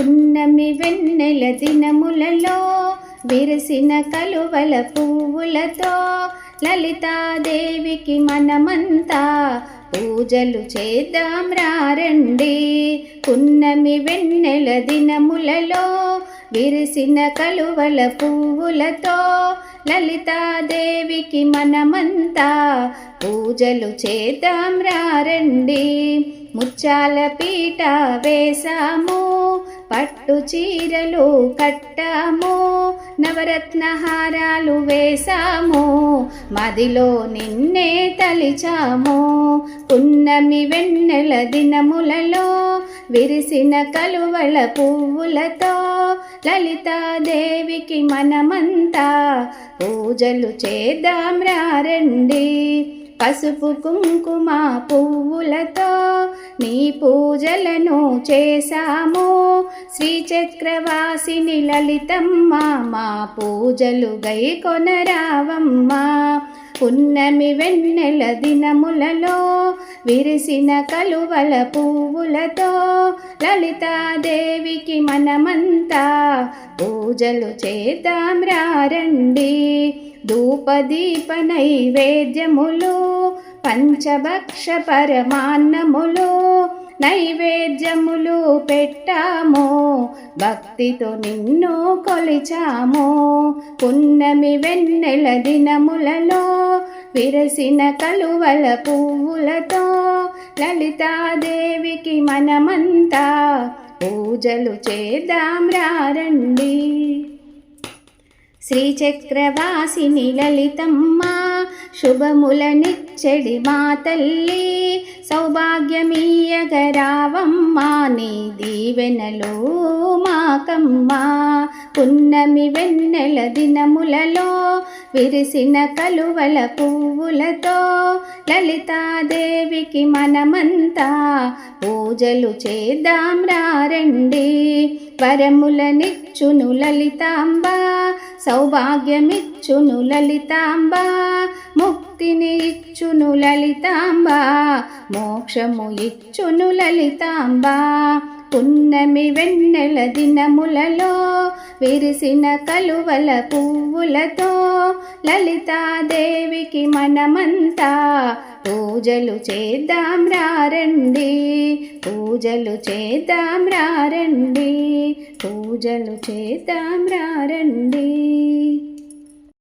పున్నమి వెన్నెల దినములలో విరిసిన కలువల పువ్వులతో లలితాదేవికి మనమంతా పూజలు చేద్దాం రండి. పున్నమి వెన్నెల దినములలో విరిసిన కలువల పువ్వులతో లలితాదేవికి మనమంతా పూజలు చేద్దాం రండి. ముత్యాల పీట వేసాము, పట్టు చీరలు కట్టాము, నవరత్న హారాలు వేసాము, మదిలో నిన్నే తలిచాము. పున్నమి వెన్నెల దినములలో విరిసిన కలువల పువ్వులతో లలితాదేవికి మనమంతా పూజలు చేద్దాం రండి. పసుపు కుంకుమ పువ్వులతో నీ పూజలను చేశాము, శ్రీచక్రవాసిని లలితమ్మ మా పూజలు గైకొనరావమ్మా. పున్నమి వెన్నెల దినములలో విరిసిన కలువల పువ్వులతో లలితాదేవికి మనమంతా పూజలు చేద్దాం రండి. ధూపదీప నైవేద్యములు, పంచభక్ష పరమాన్నములు నైవేద్యములు పెట్టాము, భక్తితో నిన్ను కొలిచాము. పున్నమి వెన్నెల దినములలో విరసిన కలువల పువ్వులతో లలితాదేవికి మనమంతా పూజలు చేద్దాం రండి. శ్రీచక్రవాసిని లలితమ్మ శుభములనిచ్చెడి మా తల్లి, సౌభాగ్యమీయగరావమ్మా నీ దీవెనలు మాకమ్మా. పున్నమి వెన్నెల దినములలో విరిసిన కలువల పువ్వులతో లలితాదేవికి మనమంతా పూజలు చేద్దాం రండి. వరములనిచ్చును లలితాంబ, సౌభాగ్యమిచ్చును లలితాంబ, ముక్తిని ఇచ్చును లలితాంబ, మోక్షము ఇచ్చును లలితాంబ. పున్నమి వెన్నెల దినములలో విరిసిన కలువల పువ్వులతో లలితాదేవికి మనమంతా పూజలు చేద్దాం రండి. పూజలు చేద్దాం రండి. పూజలు చేద్దాం రండి.